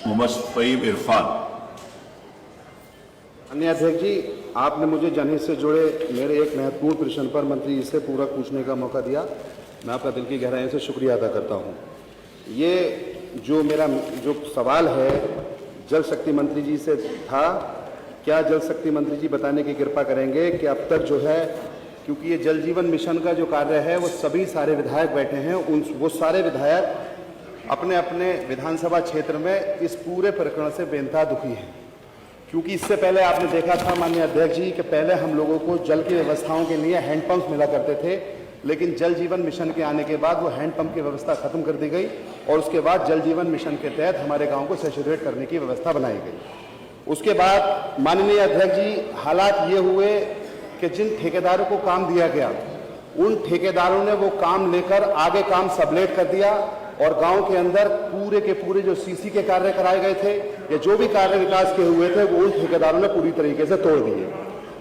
मोहम्मद फहीम इरफान। अन्य अध्यक्ष जी, आपने मुझे जनहित से जुड़े मेरे एक महत्वपूर्ण प्रश्न पर मंत्री जी से पूरा पूछने का मौका दिया। मैं आपका दिल की गहराई से शुक्रिया अदा करता हूँ। ये जो मेरा जो सवाल है जल शक्ति मंत्री जी से था, क्या जल शक्ति मंत्री जी बताने की कृपा करेंगे कि अब तक जो है, क्योंकि ये जल जीवन मिशन का जो कार्य है वो सभी सारे विधायक बैठे हैं, वो सारे विधायक अपने अपने विधानसभा क्षेत्र में इस पूरे प्रकरण से बेनता दुखी हैं। क्योंकि इससे पहले आपने देखा था माननीय अध्यक्ष जी कि पहले हम लोगों को जल की व्यवस्थाओं के लिए हैंडपंप मिला करते थे, लेकिन जल जीवन मिशन के आने के बाद वो हैंडपंप की व्यवस्था खत्म कर दी गई और उसके बाद जल जीवन मिशन के तहत हमारे गांव को सैचुरेट करने की व्यवस्था बनाई गई। उसके बाद माननीय अध्यक्ष जी, हालात ये हुए कि जिन ठेकेदारों को काम दिया गया उन ठेकेदारों ने वो काम लेकर आगे काम सबलेट कर दिया और गांव के अंदर पूरे के पूरे जो सीसी के कार्य कराए गए थे या जो भी कार्य विकास के हुए थे वो उन ठेकेदारों ने पूरी तरीके से तोड़ दिए।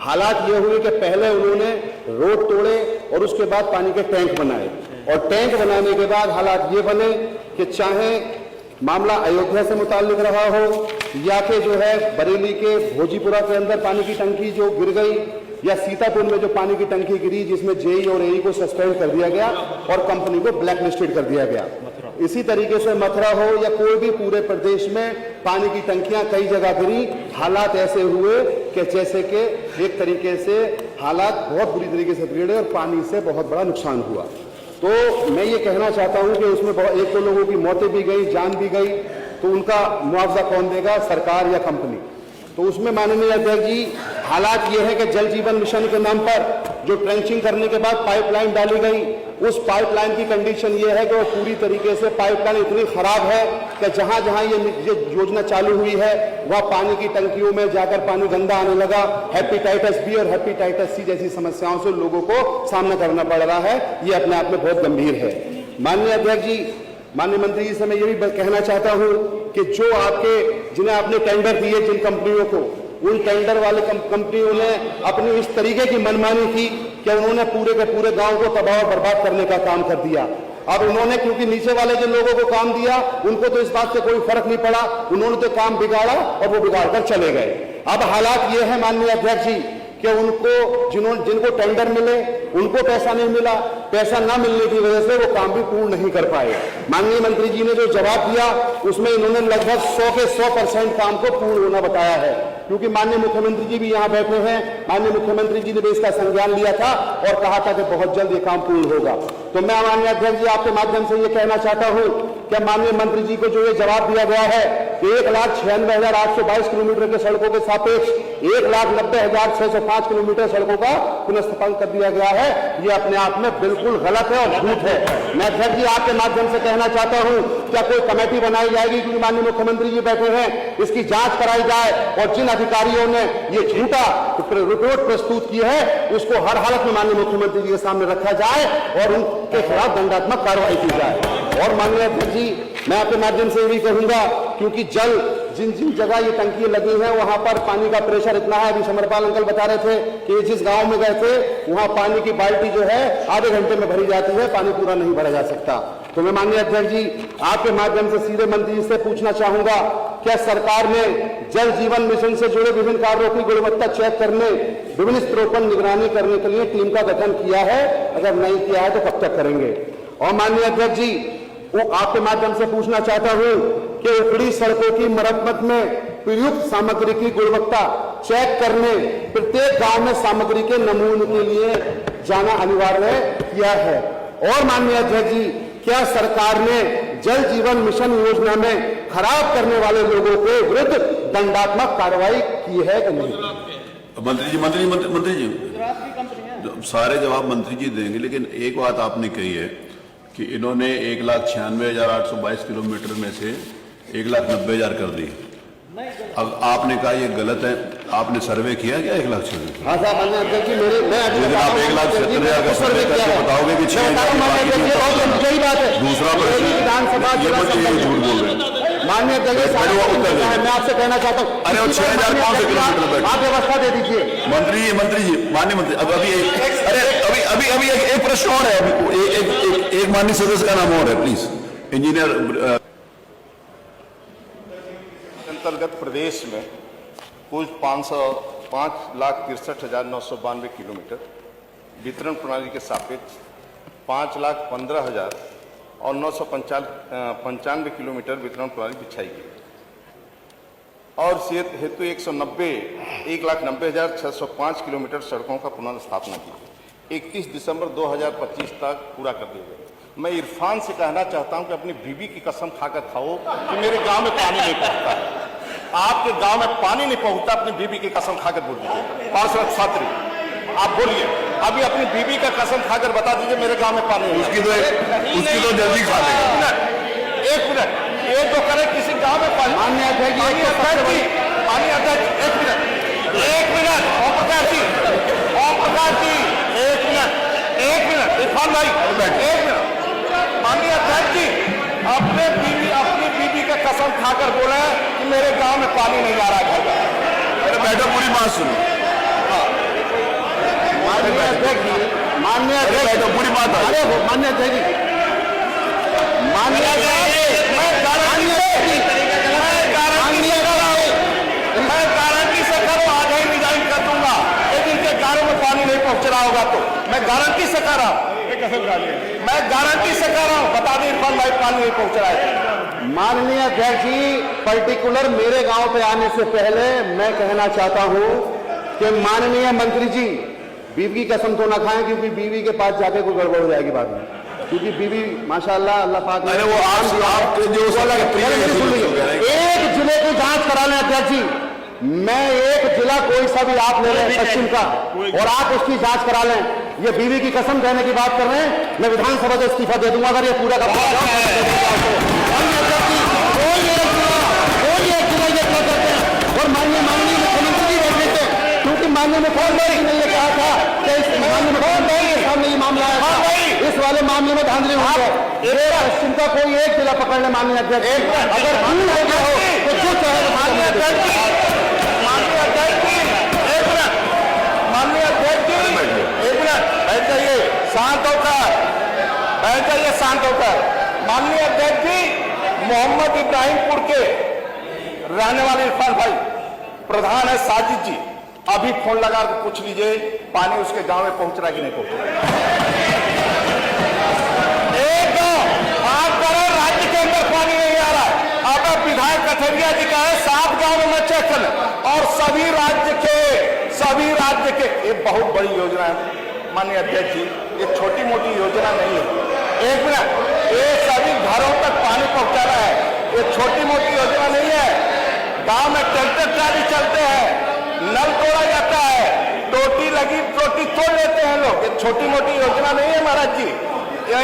हालात ये हुए कि पहले उन्होंने रोड तोड़े और उसके बाद पानी के टैंक बनाए और टैंक बनाने के बाद हालात ये बने कि चाहे मामला अयोध्या से मुताल्लिक रहा हो या कि जो है बरेली के भोजीपुरा के अंदर पानी की टंकी जो गिर गई या सीतापुर में जो पानी की टंकी गिरी जिसमें जेई और एई को सस्पेंड कर दिया गया और कंपनी को ब्लैक लिस्टेड कर दिया गया। इसी तरीके से मथुरा हो या कोई भी पूरे प्रदेश में पानी की टंकियां कई जगह गिरी। हालात ऐसे हुए कि जैसे कि एक तरीके से हालात बहुत बुरी तरीके से बिगड़े और पानी से बहुत बड़ा नुकसान हुआ। तो मैं ये कहना चाहता हूं कि उसमें एक दो लोगों की मौतें भी गई, जान भी गई, तो उनका मुआवजा कौन देगा, सरकार या कंपनी? तो उसमें माननीय अध्यक्ष जी, हालात ये है कि जल जीवन मिशन के नाम पर जो ट्रेंचिंग करने के बाद पाइपलाइन डाली गई, उस पाइपलाइन की कंडीशन ये है कि वो पूरी तरीके से पाइपलाइन इतनी खराब है कि जहां जहां ये योजना चालू हुई है वह पानी की टंकियों में जाकर पानी गंदा आने लगा। हेपेटाइटिस बी और हेपेटाइटिस सी जैसी समस्याओं से लोगों को सामना करना पड़ रहा है। ये अपने आप में बहुत गंभीर है। माननीय अध्यक्ष जी, माननीय मंत्री जी से मैं ये भी कहना चाहता हूं कि जो जिन्हें आपने टेंडर दिए जिन कंपनियों को, उन टेंडर वाले कंपनियों ने अपनी इस तरीके की मनमानी की कि उन्होंने पूरे के पूरे गांव को तबाह और बर्बाद करने का काम कर दिया। अब उन्होंने, क्योंकि नीचे वाले जिन लोगों को काम दिया उनको तो इस बात से कोई फर्क नहीं पड़ा, उन्होंने तो काम बिगाड़ा और वो बिगाड़ कर चले गए। अब हालात ये है माननीय अध्यक्ष जी कि उनको जिनको टेंडर मिले उनको पैसा नहीं मिला, पैसा ना मिलने की वजह से वो काम भी पूर्ण नहीं कर पाए। माननीय मंत्री जी ने जो जवाब दिया उसमें इन्होंने लगभग 100 के 100% काम को पूर्ण होना बताया है, क्योंकि माननीय मुख्यमंत्री जी भी यहाँ बैठे हैं। माननीय मुख्यमंत्री जी ने भी इसका संज्ञान लिया था और कहा था कि बहुत जल्द ये काम पूर्ण होगा। तो मैं माननीय अध्यक्ष जी आपके माध्यम से ये कहना चाहता हूँ कि माननीय मंत्री जी को जो ये जवाब दिया गया है कि 1,96,822 किलोमीटर के सड़कों के सापेक्ष 1,90,605 किलोमीटर सड़कों का पुनर्स्थापन कर दिया गया है, ये अपने आप में बिल्कुल गलत है और झूठ है। मैं अध्यक्ष जी आपके माध्यम से कहना चाहता हूं, क्या कोई कमेटी बनाई जाएगी, क्योंकि माननीय मुख्यमंत्री जी बैठे हैं, इसकी जांच कराई जाए और जिन अधिकारियों ने ये झूठा रिपोर्ट प्रस्तुत की है उसको हर हालत में माननीय मुख्यमंत्री जी के सामने रखा जाए और उनके खिलाफ दंडात्मक कार्रवाई की जाए। और माननीय अध्यक्ष जी, मैं आपके माध्यम से ये भी कहूंगा, क्योंकि जल जिन जिन जगह ये टंकी लगी है वहां पर पानी का प्रेशर इतना है। अभी समरपाल अंकल बता रहे थे कि जिस गांव में गए थे वहां पानी की बाल्टी जो है आधे घंटे में भरी जाती है, पानी पूरा नहीं भरा जा सकता। तो मैं माननीय अध्यक्ष जी आपके माध्यम से सीधे मंत्री जी से पूछना चाहूंगा, क्या सरकार ने जल जीवन मिशन से जुड़े विभिन्न कार्यों की गुणवत्ता चेक करने, विभिन्न स्तरों पर निगरानी करने के लिए टीम का गठन किया है? अगर नहीं किया है तो कब तक करेंगे? और माननीय अध्यक्ष जी, वो आपके माध्यम से पूछना चाहता हूं कि उखड़ी सड़कों की मरम्मत में प्रयुक्त सामग्री की गुणवत्ता चेक करने प्रत्येक गांव में सामग्री के नमूने के लिए जाना अनिवार्य किया है? और माननीय अध्यक्ष जी, क्या सरकार ने जल जीवन मिशन योजना में खराब करने वाले लोगों के विरुद्ध दंडात्मक कार्रवाई की है कि नहीं? मंत्री जी सारे जवाब मंत्री जी देंगे, लेकिन एक बात आपने कही है कि इन्होंने 1,96,822 किलोमीटर में से 1,90,000 कर दी। अब आपने कहा ये गलत है, आपने सर्वे किया क्या 1,96,000? हाँ साहब, माननीय अध्यक्ष जी मेरे आप 1,70,000 का सर्वे करके बताओगे कि 6,000 बात है। दूसरा प्रश्न, विधानसभा झूठ बोल रहे हैं माननीय अध्यक्ष, मैं आपसे कहना चाहता हूँ, अरे वो 6,000 कौन से किलोमीटर? आप व्यवस्था दे दीजिए। मंत्री जी माननीय मंत्री, अब अभी एक प्रश्न और है, एक माननीय सदस्य का नाम और है, प्लीज। इंजीनियर अंतर्गत प्रदेश में कुल 5,63,992 किलोमीटर वितरण प्रणाली के सापेक्ष 5,15,000 और 995 किलोमीटर वितरण प्रणाली बिछाई गई और इस हेतु 1,90,605 किलोमीटर सड़कों का पुनर्स्थापना की। 31 दिसंबर 2025 तक पूरा कर दिया गया। मैं इरफान से कहना चाहता हूं कि अपनी बीवी की कसम खाकर खाओ कि मेरे गांव में पानी नहीं पहुंचता है। आपके गांव में पानी नहीं पहुंचता, अपनी बीवी की कसम खाकर बोल दीजिए। पार्षद छात्री आप बोलिए, अभी अपनी बीवी का कसम खाकर बता दीजिए मेरे गांव में पानी नहीं। उसकी तो जल्दी खा लेगा। एक मिनट, एक तो करे किसी गांव में पानी। मान्य अध्यक्ष जी, एक मिनट ओम प्रकाश जी, एक मिनट इरफान भाई, एक मिनट। माननीय अध्यक्ष जी, अपनी बीवी का कसम खाकर बोले कि मेरे गांव में पानी नहीं आ रहा है। अरे बैठो, पूरी बात सुनो। माननीय अध्यक्ष जी, बैठो, पूरी बात। अरे माननीय अध्यक्ष जी, मैं गारंटी से करो आज ही रिजाइन कर दूंगा। एक इनके गांव में पानी नहीं पहुंच रहा होगा तो मैं गारंटी से कर रहा हूं, मैं गारंटी से कर रहा हूं। बता दें इरफान भाई पानी नहीं पहुंच रहा है। माननीय अध्यक्ष जी, पर्टिकुलर मेरे गांव पे आने से पहले मैं कहना चाहता हूं कि माननीय मंत्री जी बीवी की कसम तो ना खाएं, क्योंकि बीवी के पास जाके कोई गड़बड़ हो जाएगी बाद में, क्योंकि बीवी माशाल्लाह अल्लाह पाक ने अरे वो आपके जो एक जिले की जांच करा लें अध्यक्ष जी। मैं एक जिला कोई सा भी आप ले लें पश्चिम का और आप उसकी जांच करा लें। ये बीवी की कसम कहने की बात कर रहे हैं, मैं विधानसभा से इस्तीफा दे दूंगा अगर ये पूरा का पूरा और माननीय मुख्यमंत्री जी बैठे थे, क्योंकि माननीय मुख्यमंत्री ने ये कहा था कि इस माननीय मुख्यमंत्री के सामने ये मामला आया था, इस वाले मामले में धांधली हुई है। पश्चिम का कोई एक जिला पकड़ ले माननीय अध्यक्ष, अगर दूर हो गया हो तो जो चाहे माननीय अध्यक्ष जी, एक मिनट बैठ जाइए, शांत होकर। माननीय अध्यक्ष जी, मोहम्मद इब्राहिमपुर के रहने वाले इरफान भाई प्रधान है साजिद जी, अभी फोन लगा के पूछ लीजिए पानी उसके गांव में पहुंच रहा है कि नहीं पहुंच रहा। एक गांव आप करो राज्य के अंदर पानी नहीं आ रहा है। अब विधायक कथरिया जी का है 7 गांव में चेक कर और सभी राज्य के ये बहुत बड़ी योजना है माननीय अध्यक्ष जी, ये छोटी मोटी योजना नहीं है। एक मिनट, ये सभी घरों तक पानी पहुंचाना है, ये छोटी मोटी योजना नहीं है। गांव में ट्रैक्टर ट्राली चलते हैं, नल तोड़ा जाता है, टोटी लगी टोटी तोड़ लेते हैं लोग, ये छोटी मोटी योजना नहीं है महाराज जी, ये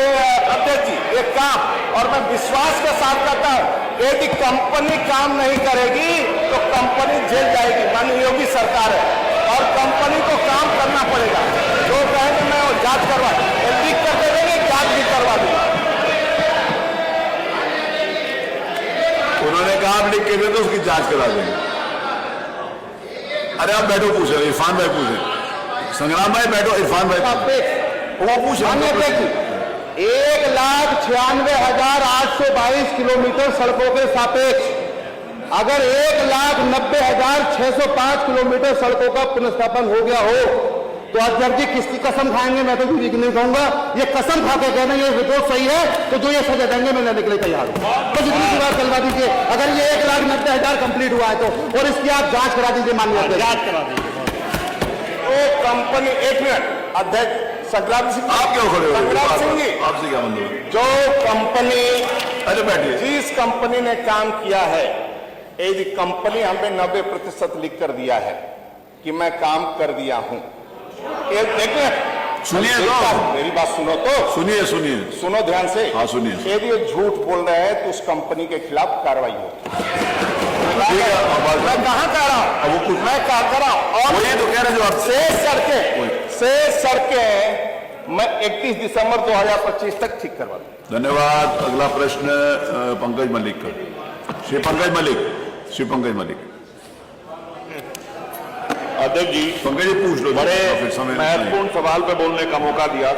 अध्यक्ष जी ये काम। और मैं विश्वास के साथ कहता हूं, यदि कंपनी काम नहीं करेगी तो कंपनी जेल जाएगी। माननीय योगी सरकार है और कंपनी को काम करना पड़ेगा। जो कहेंगे मैं वो जांच करवा लिख कर दे देंगे, जांच भी करवा दूंगा। उन्होंने कहा आप लिख के दे तो उसकी जांच करा देंगे। अरे आप बैठो, पूछे इरफान भाई, पूछे संग्राम भाई, बैठो इरफान भाई वो पूछे। 1,96,822 किलोमीटर सड़कों के सापेक्ष अगर 1,90,605 किलोमीटर सड़कों का पुनर्स्थापन हो गया हो तो अध्यक्ष जी किसकी कसम खाएंगे? मैं तो बीवी की नहीं कहूंगा, ये कसम खा के कहना ये रिपोर्ट सही है तो जो ये सजा देंगे मैं लेने के लिए तैयार हूं। तो जितनी सी बात चलवा दीजिए, अगर ये 1,90,000 कंप्लीट हुआ है तो, और इसकी आप जांच करा दीजिए माननीय अध्यक्ष। जांच करा दीजिए। तो कंपनी, एक मिनट अध्यक्ष संग्राम सिंह, आप क्यों खड़े हो? संग्राम सिंह जी, आपसे क्या मतलब? जो कंपनी, अरे बैठिए, जिस कंपनी ने काम किया है, यदि कंपनी हमें 90% लिख कर दिया है कि मैं काम कर दिया हूं, देखिए सुनिए तो, मेरी बात सुनो तो, सुनो ध्यान से। हाँ सुनिए। यदि ये झूठ बोल रहे हैं तो उस कंपनी के खिलाफ कार्रवाई होगी। मैं कहां कह रहा हूं, वो कुछ मैं कहा कर रहा हूं। और ये तो कह रहे जो आप शेष सड़कें मैं 31 दिसंबर 2025 तक ठीक करवा दूं। धन्यवाद। अगला प्रश्न पंकज मलिक का। श्री पंकज मलिक। अध्यक्ष जी, पंकज जी पूछ लो, बड़े फिर समय महत्वपूर्ण सवाल पे बोलने का मौका दिया।